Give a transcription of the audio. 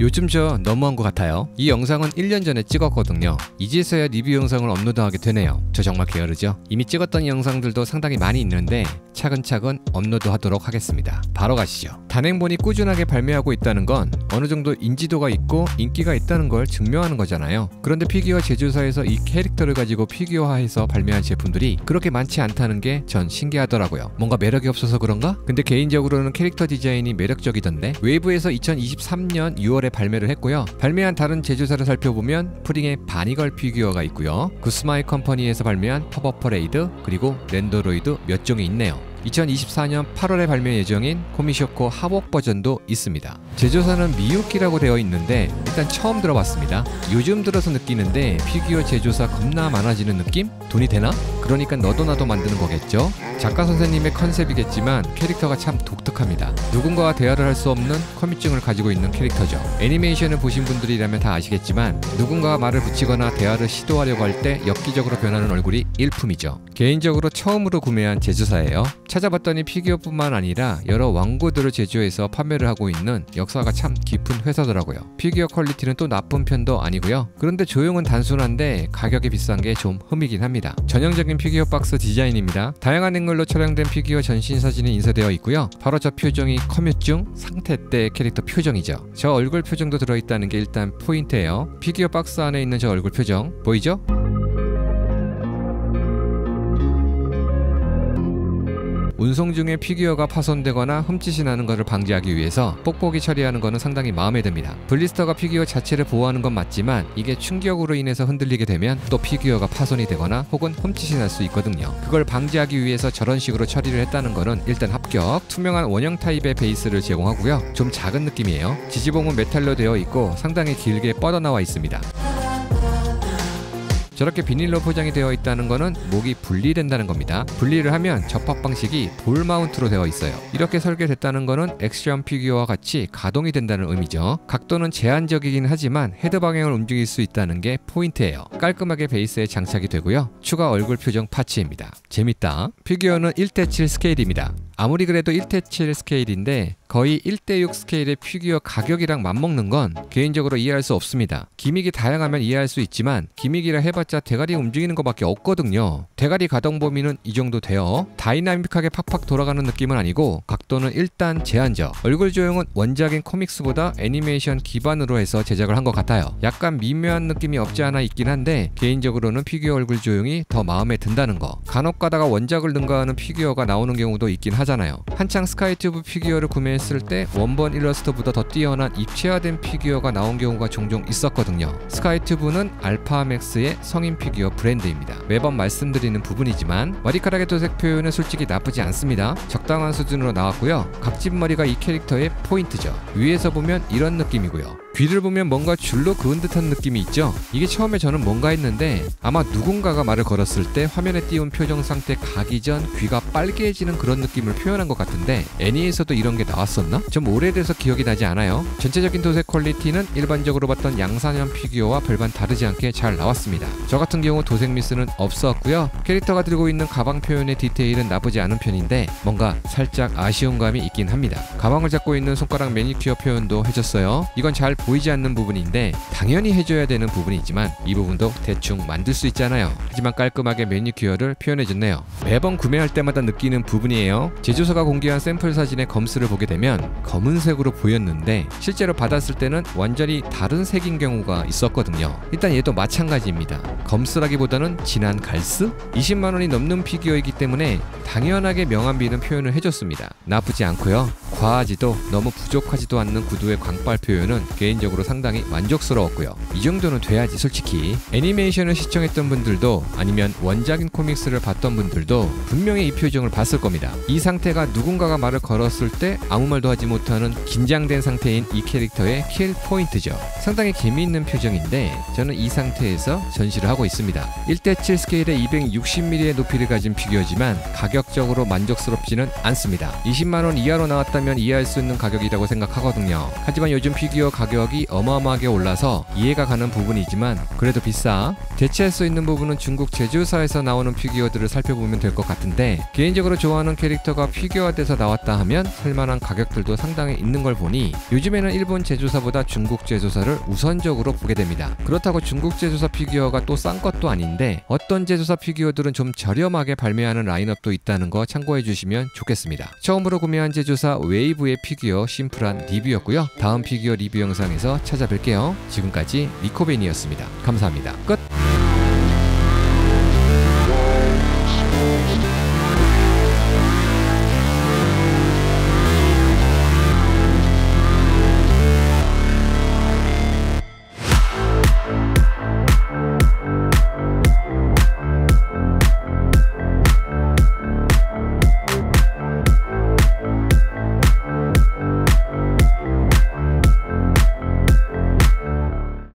요즘 저 너무한 것 같아요. 이 영상은 1년 전에 찍었거든요. 이제서야 리뷰 영상을 업로드하게 되네요. 저 정말 게으르죠? 이미 찍었던 영상들도 상당히 많이 있는데 차근차근 업로드하도록 하겠습니다. 바로 가시죠. 단행본이 꾸준하게 발매하고 있다는 건 어느 정도 인지도가 있고 인기가 있다는 걸 증명하는 거잖아요. 그런데 피규어 제조사에서 이 캐릭터를 가지고 피규어화해서 발매한 제품들이 그렇게 많지 않다는 게 전 신기하더라고요. 뭔가 매력이 없어서 그런가? 근데 개인적으로는 캐릭터 디자인이 매력적이던데 웨이브에서 2023년 6월에 발매를 했고요. 발매한 다른 제조사를 살펴보면 프링의 바니걸 피규어가 있고요. 구스마이 컴퍼니에서 발매한 팝업퍼레이드 그리고 랜더로이드 몇 종이 있네요. 2024년 8월에 발매 예정인 코미쇼코 하복 버전도 있습니다. 제조사는 미유키라고 되어 있는데 일단 처음 들어봤습니다. 요즘 들어서 느끼는데 피규어 제조사 겁나 많아지는 느낌? 돈이 되나? 그러니까 너도 나도 만드는 거겠죠? 작가 선생님의 컨셉이겠지만 캐릭터가 참 독특합니다. 누군가와 대화를 할 수 없는 커밋증을 가지고 있는 캐릭터죠. 애니메이션을 보신 분들이라면 다 아시겠지만 누군가와 말을 붙이거나 대화를 시도하려고 할 때 엽기적으로 변하는 얼굴이 일품이죠. 개인적으로 처음으로 구매한 제조사예요. 찾아봤더니 피규어뿐만 아니라 여러 왕구들을 제조해서 판매를 하고 있는 역사가 참 깊은 회사더라고요. 피규어 퀄리티는 또 나쁜 편도 아니고요. 그런데 조형은 단순한데 가격이 비싼 게 좀 흠이긴 합니다. 전형적인 피규어 박스 디자인입니다. 다양한 앵글로 촬영된 피규어 전신 사진이 인쇄되어 있고요. 바로 저 표정이 커뮤증 상태 때 캐릭터 표정이죠. 저 얼굴 표정도 들어있다는 게 일단 포인트예요. 피규어 박스 안에 있는 저 얼굴 표정 보이죠? 운송 중에 피규어가 파손되거나 흠짓이 나는 것을 방지하기 위해서 뽁뽁이 처리하는 것은 상당히 마음에 듭니다. 블리스터가 피규어 자체를 보호하는 건 맞지만 이게 충격으로 인해서 흔들리게 되면 또 피규어가 파손이 되거나 혹은 흠짓이 날 수 있거든요. 그걸 방지하기 위해서 저런 식으로 처리를 했다는 거는 일단 합격. 투명한 원형 타입의 베이스를 제공하고요. 좀 작은 느낌이에요. 지지봉은 메탈로 되어 있고 상당히 길게 뻗어나와 있습니다. 저렇게 비닐로 포장이 되어 있다는 것은 목이 분리된다는 겁니다. 분리를 하면 접합 방식이 볼 마운트로 되어 있어요. 이렇게 설계됐다는 것은 액션 피규어와 같이 가동이 된다는 의미죠. 각도는 제한적이긴 하지만 헤드 방향을 움직일 수 있다는 게 포인트예요. 깔끔하게 베이스에 장착이 되고요. 추가 얼굴 표정 파츠입니다. 재밌다. 피규어는 1:7 스케일입니다. 아무리 그래도 1:7 스케일인데 거의 1:6 스케일의 피규어 가격이랑 맞먹는 건 개인적으로 이해할 수 없습니다. 기믹이 다양하면 이해할 수 있지만 기믹이라 해봤자 대가리 움직이는 것밖에 없거든요. 대가리 가동 범위는 이 정도 돼요. 다이나믹하게 팍팍 돌아가는 느낌은 아니고 각도는 일단 제한적. 얼굴 조형은 원작인 코믹스보다 애니메이션 기반으로 해서 제작을 한 것 같아요. 약간 미묘한 느낌이 없지 않아 있긴 한데 개인적으로는 피규어 얼굴 조형이 더 마음에 든다는 거. 간혹 가다가 원작을 능가하는 피규어가 나오는 경우도 있긴 하잖아요. 한창 스카이튜브 피규어를 구매했을 때 원본 일러스트보다 더 뛰어난 입체화된 피규어가 나온 경우가 종종 있었거든요. 스카이튜브는 알파맥스의 성인 피규어 브랜드입니다. 매번 말씀드리는 부분이지만 머리카락의 도색 표현은 솔직히 나쁘지 않습니다. 적당한 수준으로 나왔고요. 각진머리가 이 캐릭터의 포인트죠. 위에서 보면 이런 느낌이고요. 귀를 보면 뭔가 줄로 그은 듯한 느낌이 있죠. 이게 처음에 저는 뭔가 했는데 아마 누군가가 말을 걸었을 때 화면에 띄운 표정 상태 가기 전 귀가 빨개지는 그런 느낌을 표현한 것 같은데 애니에서도 이런 게 나왔었나? 좀 오래돼서 기억이 나지 않아요. 전체적인 도색 퀄리티는 일반적으로 봤던 양산형 피규어와 별반 다르지 않게 잘 나왔습니다. 저 같은 경우 도색 미스는 없었고요. 캐릭터가 들고 있는 가방 표현의 디테일은 나쁘지 않은 편인데 뭔가 살짝 아쉬운 감이 있긴 합니다. 가방을 잡고 있는 손가락 매니큐어 표현도 해줬어요. 이건 잘 보이지 않는 부분인데 당연히 해줘야 되는 부분이지만 이 부분도 대충 만들 수 있잖아요. 하지만 깔끔하게 매니큐어를 표현해줬네요. 매번 구매할 때마다 느끼는 부분이에요. 제조사가 공개한 샘플 사진의 검스를 보게 되면 검은색으로 보였는데 실제로 받았을 때는 완전히 다른 색인 경우가 있었거든요. 일단 얘도 마찬가지입니다. 검스라기보다는 진한 갈스? 20만원이 넘는 피규어이기 때문에 당연하게 명암비는 표현을 해줬습니다. 나쁘지 않고요. 과하지도 너무 부족하지도 않는 구도의 광빨 표현은 개인적으로 상당히 만족스러웠고요. 이 정도는 돼야지 솔직히. 애니메이션을 시청했던 분들도 아니면 원작인 코믹스를 봤던 분들도 분명히 이 표정을 봤을 겁니다. 이 상태가 누군가가 말을 걸었을 때 아무 말도 하지 못하는 긴장된 상태인 이 캐릭터의 킬 포인트죠. 상당히 재미있는 표정인데 저는 이 상태에서 전시를 하고 있습니다. 1:7 스케일의 260mm의 높이를 가진 피규어지만 가격적으로 만족스럽지는 않습니다. 20만원 이하로 나왔다면 이해할 수 있는 가격이라고 생각하거든요. 하지만 요즘 피규어 가격 가격이 어마어마하게 올라서 이해가 가는 부분이지만 그래도 비싸. 대체할 수 있는 부분은 중국 제조사에서 나오는 피규어들을 살펴보면 될 것 같은데, 개인적으로 좋아하는 캐릭터가 피규어돼서 나왔다 하면 살만한 가격들도 상당히 있는 걸 보니 요즘에는 일본 제조사보다 중국 제조사를 우선적으로 보게 됩니다. 그렇다고 중국 제조사 피규어가 또 싼 것도 아닌데 어떤 제조사 피규어들은 좀 저렴하게 발매하는 라인업도 있다는 거 참고해 주시면 좋겠습니다. 처음으로 구매한 제조사 웨이브의 피규어 심플한 리뷰였고요. 다음 피규어 리뷰 영상에서 찾아뵐게요. 지금까지 니코벤이었습니다. 감사합니다. 끝!